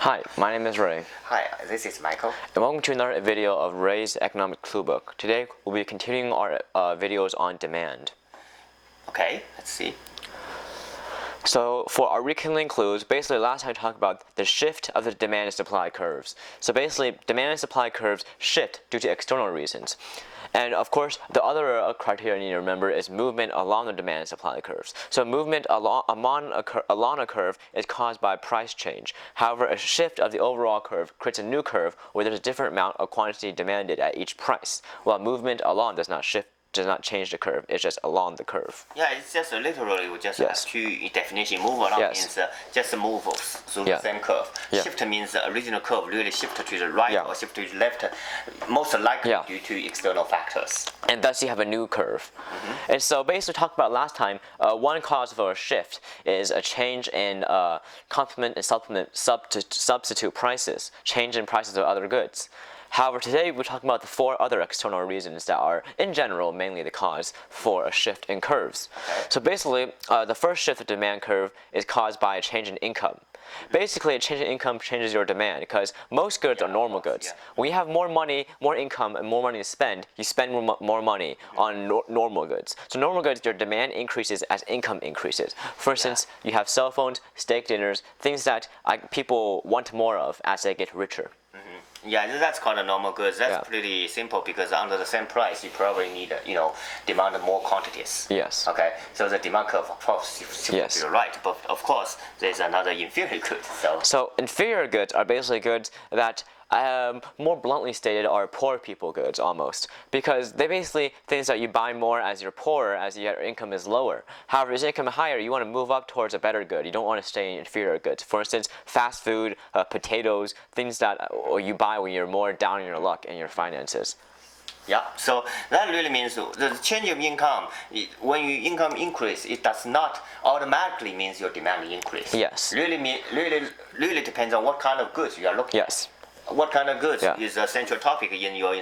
Hi, my name is Ray. Hi, this is Michael. And welcome to another video of Ray's Economic Clue Book. Today we'll be continuing our videos on demand. Okay, let's see. So for our rekindling clues, basically last time I talked about the shift of the demand and supply curves. So basically demand and supply curves shift due to external reasons. And of course, the other criteria you need to remember is movement along the demand and supply curves. So movement along a curve is caused by price change. However, a shift of the overall curve creates a new curve where there's a different amount of quantity demanded at each price, while movement along does not change the curve, it's just along the curve. Yeah, it's just literally we just have two definitions. Move along means just move through the same curve. Shift means the original curve really shift to the right or shift to the left, most likely due to external factors. And thus you have a new curve. And so basically talked about last time, one cause for a shift is a change in complement and substitute prices, change in prices of other goods. However, today we're talking about the four other external reasons that are, in general, mainly the cause for a shift in curves. So basically, the first shift of demand curve is caused by a change in income. Basically, a change in income changes your demand because most goods are normal goods. When you have more money, more income, and more money to spend, you spend more money on normal goods. So normal goods, your demand increases as income increases. For instance, you have cell phones, steak dinners, things that people want more of as they get richer. Yeah, that's called a normal goods. That's pretty simple because under the same price, you probably need, demand more quantities. Yes. Okay, so the demand curve, of course, you're right. But of course, there's another inferior good. So inferior goods are basically goods that, more bluntly stated, are poor people goods almost, because they basically things that you buy more as you're poorer, as your income is lower. However, as your income is higher, you want to move up towards a better good. You don't want to stay in inferior goods. For instance, fast food, potatoes, things that you buy when you're more down in your luck and your finances. Yeah, so that really means the change of income, when your income increase, it does not automatically means your demand increase. Yes. Really depends on what kind of goods you are looking at. What kind of goods is a central topic in your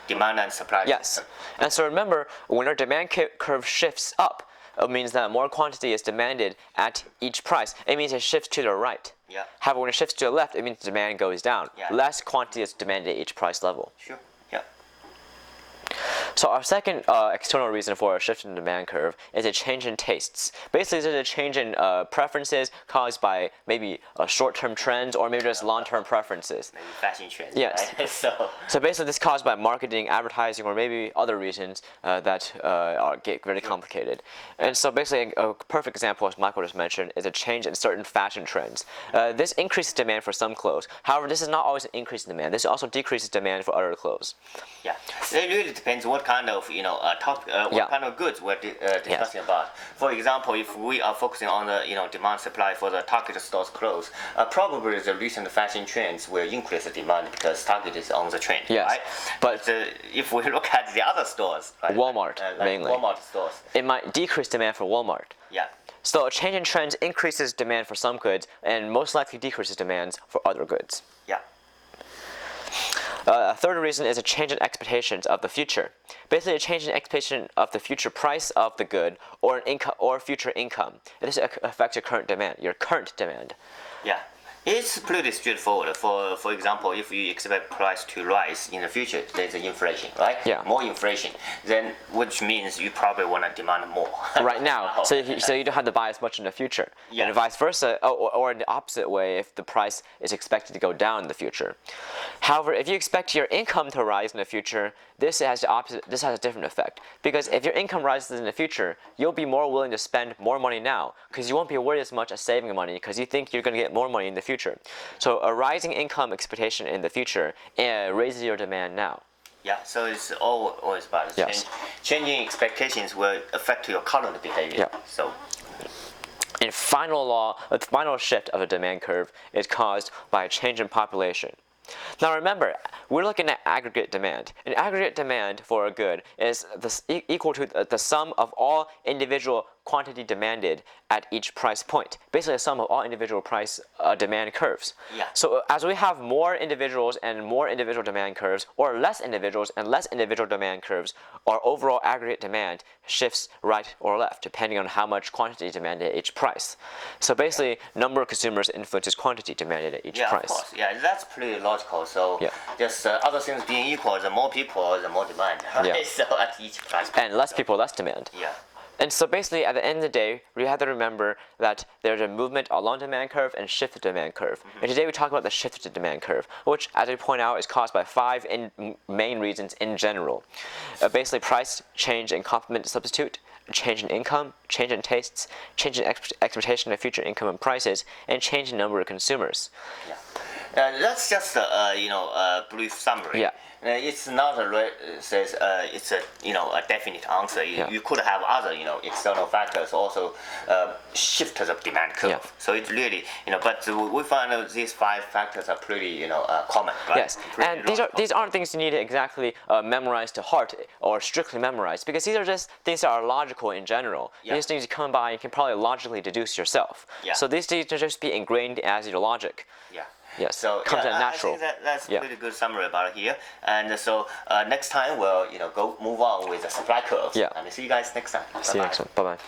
demand and supply. Yes. And so remember, when our demand curve shifts up, it means that more quantity is demanded at each price. It means it shifts to the right. Yeah. However, when it shifts to the left, it means demand goes down. Less quantity is demanded at each price level. Sure. Yeah. So our second external reason for a shift in the demand curve is a change in tastes. Basically, there's a change in preferences caused by maybe short-term trends or maybe just long-term preferences. Maybe fashion trends. Yes. Right? So basically, this is caused by marketing, advertising, or maybe other reasons that get very complicated. And so basically, a perfect example, as Michael just mentioned, is a change in certain fashion trends. This increases demand for some clothes. However, this is not always an increase in demand. This also decreases demand for other clothes. Yeah, it really depends what kind of kind of goods we're discussing about. For example, if we are focusing on the demand supply for the Target stores clothes, probably the recent fashion trends will increase the demand because Target is on the trend. Yes. Right? But if we look at the other stores, right, Walmart mainly, Walmart stores, it might decrease demand for Walmart. Yeah. So a change in trends increases demand for some goods and most likely decreases demands for other goods. Yeah. A third reason is a change in expectations of the future. Basically, a change in expectation of the future price of the good or an income or future income. This affects your current demand. Yeah. It's pretty straightforward. For example, if you expect price to rise in the future, there's inflation, right? Yeah. More inflation, then which means you probably want to demand more. Right now, so you don't have to buy as much in the future. Yeah. And vice versa, or in the opposite way, if the price is expected to go down in the future. However, if you expect your income to rise in the future, this has a different effect. Because if your income rises in the future, you'll be more willing to spend more money now because you won't be worried as much as saving money because you think you're going to get more money in the future. So a rising income expectation in the future raises your demand now. Yeah, so it's always about changing expectations will affect your current behavior. Yeah. So. And the final shift of a demand curve is caused by a change in population. Now remember, we're looking at aggregate demand. And aggregate demand for a good is equal to the sum of all individual quantity demanded at each price point, basically a sum of all individual price demand curves. Yeah. So as we have more individuals and more individual demand curves, or less individuals and less individual demand curves, our overall aggregate demand shifts right or left depending on how much quantity demanded at each price. So basically, number of consumers influences quantity demanded at each yeah, price. Of course. Yeah, that's pretty logical. So just other things being equal, the more people, the more demand. Right? Yeah. So at each price. And less people, less demand. Yeah. And so basically, at the end of the day, we have to remember that there's a movement along the demand curve and shifted demand curve. And today we talk about the shifted demand curve, which, as we point out, is caused by 5 main reasons in general. Basically, price change in complement substitute, change in income, change in tastes, change in expectation of future income and prices, and change in number of consumers. Yeah. That's just a brief summary. Yeah. It's not says it's a a definite answer. You could have other external factors also shift the demand curve. Yeah. So it's really but we find out these 5 factors are pretty common. Right? Yes, and these aren't things you need to exactly memorize to heart or strictly memorize, because these are just things that are logical in general. Yeah. These things you come by, you can probably logically deduce yourself. Yeah. So these things just be ingrained as your logic. Yeah. Yes. So comes out natural. I think that's a pretty good summary about it here. And so next time we'll go move on with the supply curves. Yeah. And see you guys next time. See you next time. Bye bye.